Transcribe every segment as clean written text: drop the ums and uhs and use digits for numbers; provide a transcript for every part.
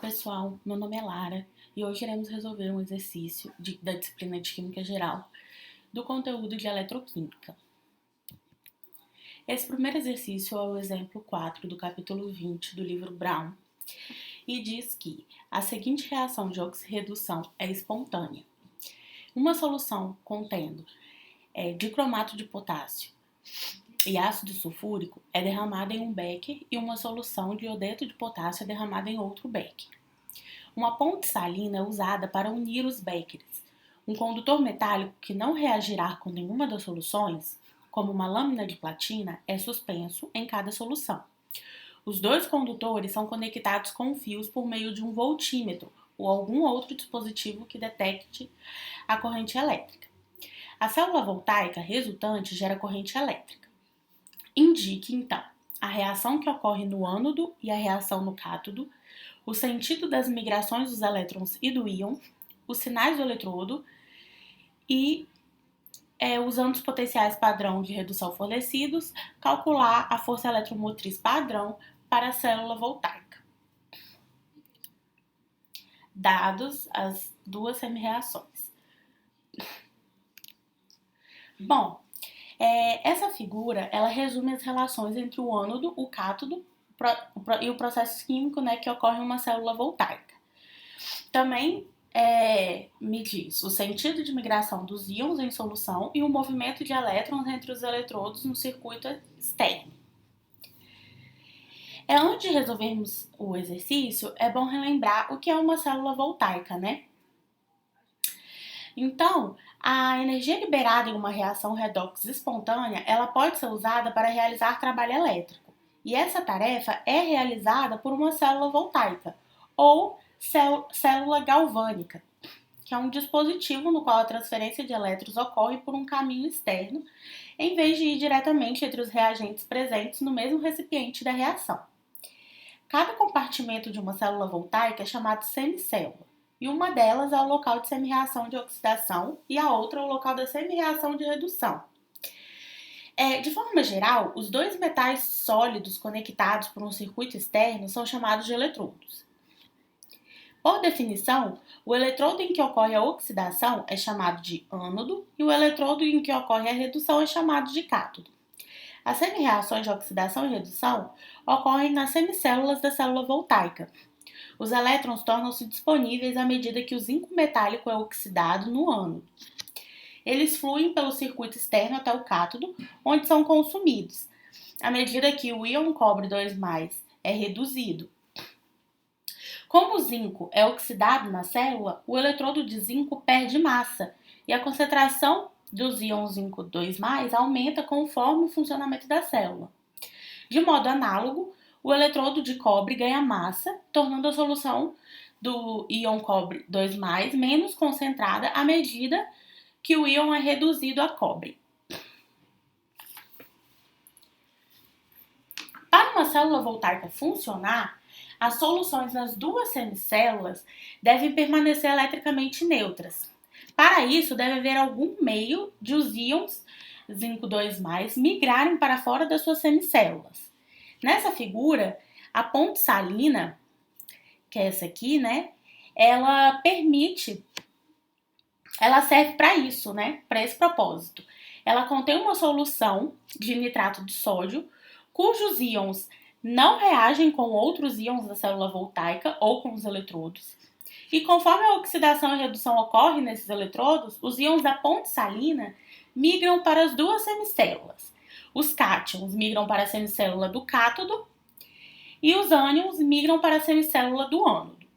pessoal, meu nome é Lara e hoje iremos resolver um exercício da disciplina de Química Geral do conteúdo de Eletroquímica. Esse primeiro exercício é o exemplo 4 do capítulo 20 do livro Brown e diz que a seguinte reação de oxirredução é espontânea. Uma solução contendo dicromato de potássio e ácido sulfúrico é derramada em um becker e uma solução de iodeto de potássio é derramada em outro becker. Uma ponte salina é usada para unir os beckers. Um condutor metálico que não reagirá com nenhuma das soluções, como uma lâmina de platina, é suspenso em cada solução. Os dois condutores são conectados com fios por meio de um voltímetro ou algum outro dispositivo que detecte a corrente elétrica. A célula voltaica resultante gera corrente elétrica. Indique, então, a reação que ocorre no ânodo e a reação no cátodo, o sentido das migrações dos elétrons e do íon, os sinais do eletrodo e, usando os potenciais padrão de redução fornecidos, calcular a força eletromotriz padrão para a célula voltaica. Dados as duas semi-reações. Bom, essa figura, ela resume as relações entre o ânodo, o cátodo e o processo químico, que ocorre em uma célula voltaica. Também me diz o sentido de migração dos íons em solução e o movimento de elétrons entre os eletrodos no circuito externo. Antes de resolvermos o exercício, é bom relembrar o que é uma célula voltaica, Então, a energia liberada em uma reação redox espontânea, ela pode ser usada para realizar trabalho elétrico. E essa tarefa é realizada por uma célula voltaica, ou célula galvânica, que é um dispositivo no qual a transferência de elétrons ocorre por um caminho externo, em vez de ir diretamente entre os reagentes presentes no mesmo recipiente da reação. Cada compartimento de uma célula voltaica é chamado semicélula. E uma delas é o local de semi-reação de oxidação e a outra é o local da semi-reação de redução. De forma geral, os dois metais sólidos conectados por um circuito externo são chamados de eletrodos. Por definição, o eletrodo em que ocorre a oxidação é chamado de ânodo e o eletrodo em que ocorre a redução é chamado de cátodo. As semi-reações de oxidação e redução ocorrem nas semicélulas da célula voltaica. Os elétrons tornam-se disponíveis à medida que o zinco metálico é oxidado no ânodo. Eles fluem pelo circuito externo até o cátodo, onde são consumidos, à medida que o íon cobre 2+, é reduzido. Como o zinco é oxidado na célula, o eletrodo de zinco perde massa e a concentração dos íons zinco 2+, aumenta conforme o funcionamento da célula. De modo análogo, o eletrodo de cobre ganha massa, tornando a solução do íon cobre 2+, menos concentrada à medida que o íon é reduzido a cobre. Para uma célula voltaica funcionar, as soluções nas duas semicélulas devem permanecer eletricamente neutras. Para isso, deve haver algum meio de os íons zinco 2+, migrarem para fora das suas semicélulas. Nessa figura, a ponte salina, que é essa aqui, ela serve para isso, para esse propósito. Ela contém uma solução de nitrato de sódio, cujos íons não reagem com outros íons da célula voltaica ou com os eletrodos. E conforme a oxidação e redução ocorre nesses eletrodos, os íons da ponte salina migram para as duas semicélulas. Os cátions migram para a semicélula do cátodo e os ânions migram para a semicélula do ânodo,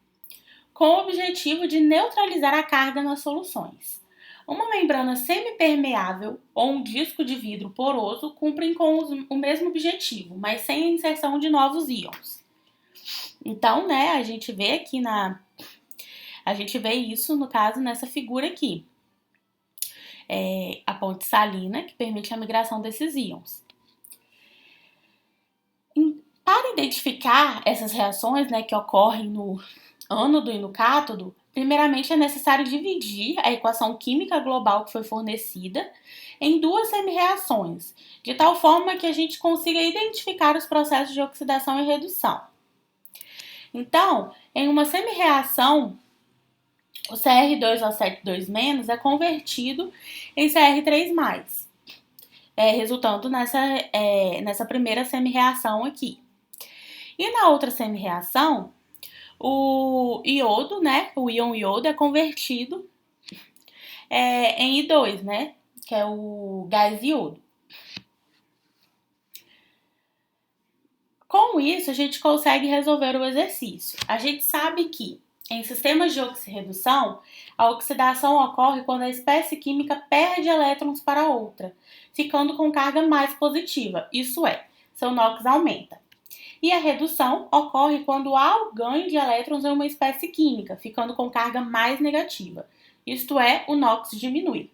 com o objetivo de neutralizar a carga nas soluções. Uma membrana semipermeável ou um disco de vidro poroso cumprem com o mesmo objetivo, mas sem a inserção de novos íons. Então, a gente vê aqui a gente vê isso, no caso, nessa figura aqui. A ponte salina, que permite a migração desses íons. Para identificar essas reações que ocorrem no ânodo e no cátodo, primeiramente é necessário dividir a equação química global que foi fornecida em duas semi-reações, de tal forma que a gente consiga identificar os processos de oxidação e redução. Então, em uma semi-reação, o Cr2O7 2- é convertido em Cr3+, resultando nessa primeira semi-reação aqui. E na outra semi-reação, o iodo, né, o íon iodo é convertido em I2, né, que é o gás iodo. Com isso, a gente consegue resolver o exercício. A gente sabe que, em sistemas de oxirredução, a oxidação ocorre quando a espécie química perde elétrons para outra, ficando com carga mais positiva, isso é, seu NOx aumenta. E a redução ocorre quando há o ganho de elétrons em uma espécie química, ficando com carga mais negativa, isto é, o NOx diminui.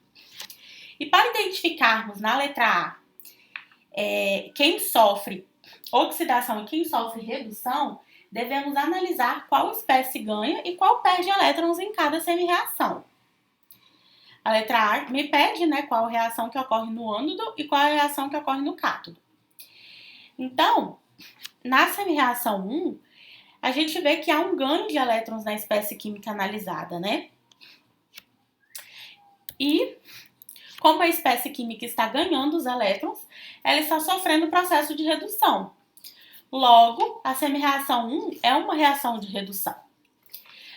E para identificarmos na letra A quem sofre oxidação e quem sofre redução, devemos analisar qual espécie ganha e qual perde elétrons em cada semi-reação. A letra A me pede, né, qual a reação que ocorre no ânodo e qual a reação que ocorre no cátodo. Então, na semi-reação 1, a gente vê que há um ganho de elétrons na espécie química analisada, né? E, como a espécie química está ganhando os elétrons, ela está sofrendo o processo de redução. Logo, a semi-reação 1 é uma reação de redução.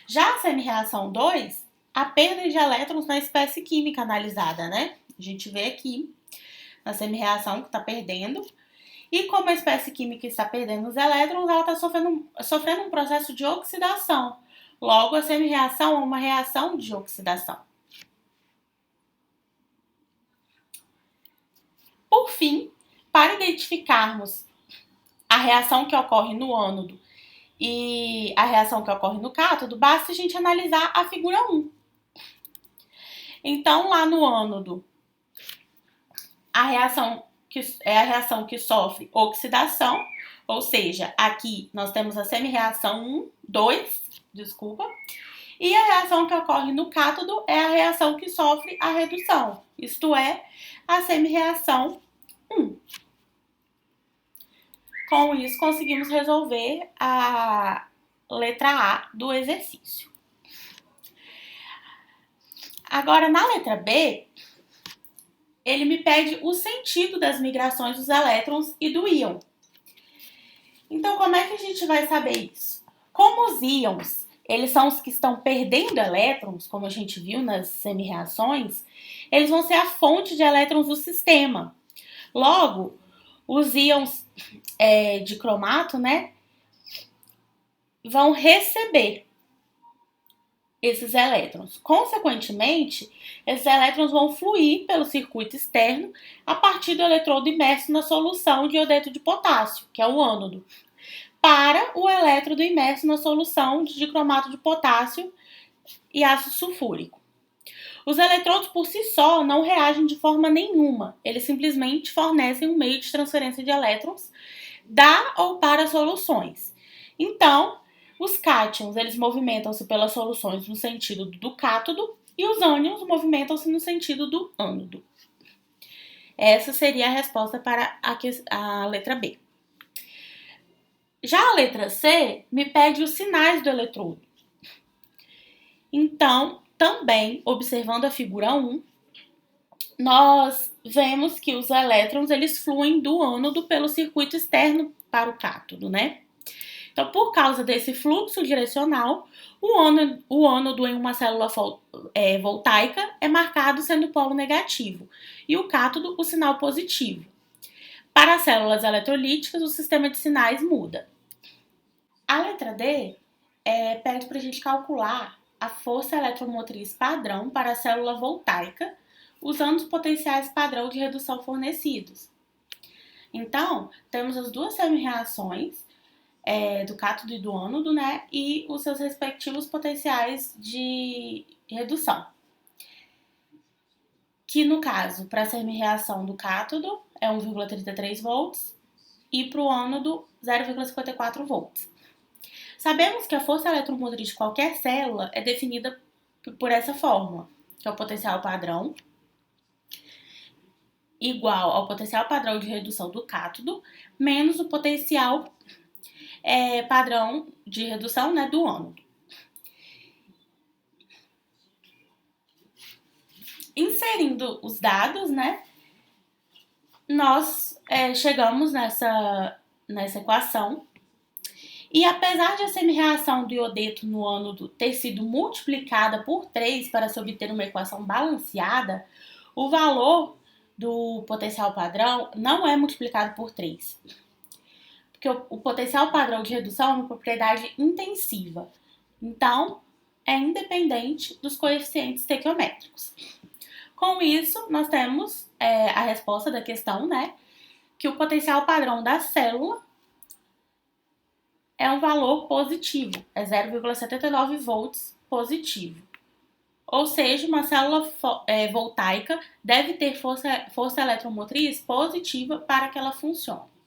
Já a semi-reação 2, a perda de elétrons na espécie química analisada, né? A gente vê aqui na semi-reação que está perdendo. E como a espécie química está perdendo os elétrons, ela está sofrendo um processo de oxidação. Logo, a semi-reação é uma reação de oxidação. Por fim, para identificarmos a reação que ocorre no ânodo e a reação que ocorre no cátodo, basta a gente analisar a figura 1. Então, lá no ânodo, a reação que sofre oxidação, ou seja, aqui nós temos a semi-reação 2, e a reação que ocorre no cátodo é a reação que sofre a redução, isto é, a semi-reação 1. Com isso, conseguimos resolver a letra A do exercício. Agora, na letra B, ele me pede o sentido das migrações dos elétrons e do íon. Então, como é que a gente vai saber isso? Como os íons, eles são os que estão perdendo elétrons, como a gente viu nas semi-reações, eles vão ser a fonte de elétrons do sistema. Logo, os íons de cromato, né, vão receber esses elétrons. Consequentemente, esses elétrons vão fluir pelo circuito externo a partir do eletrodo imerso na solução de iodeto de potássio, que é o ânodo, para o elétrodo imerso na solução de dicromato de potássio e ácido sulfúrico. Os eletrodos por si só não reagem de forma nenhuma, eles simplesmente fornecem um meio de transferência de elétrons da ou para soluções. Então, os cátions, eles movimentam-se pelas soluções no sentido do cátodo e os ânions movimentam-se no sentido do ânodo. Essa seria a resposta para a letra B. Já a letra C me pede os sinais do eletrodo. Então, também, observando a figura 1, nós vemos que os elétrons eles fluem do ânodo pelo circuito externo para o cátodo, né? Então, por causa desse fluxo direcional, o ânodo em uma célula voltaica é marcado sendo polo negativo e o cátodo o sinal positivo. Para as células eletrolíticas, o sistema de sinais muda. A letra D pede para a gente calcular a força eletromotriz padrão para a célula voltaica, usando os potenciais padrão de redução fornecidos. Então, temos as duas semi-reações do cátodo e do ânodo, né, e os seus respectivos potenciais de redução. Que no caso, para a semi-reação do cátodo é 1,33 volts e para o ânodo 0,54 volts. Sabemos que a força eletromotriz de qualquer célula é definida por essa fórmula, que é o potencial padrão igual ao potencial padrão de redução do cátodo menos o potencial padrão de redução, né, do ânodo. Inserindo os dados, né, nós chegamos nessa equação. E apesar de a semi-reação do iodeto no ânodo ter sido multiplicada por 3 para se obter uma equação balanceada, o valor do potencial padrão não é multiplicado por 3. Porque o potencial padrão de redução é uma propriedade intensiva. Então, é independente dos coeficientes estequiométricos. Com isso, nós temos a resposta da questão, né? Que o potencial padrão da célula é um valor positivo, é 0,79 volts positivo. Ou seja, uma célula voltaica deve ter força eletromotriz positiva para que ela funcione.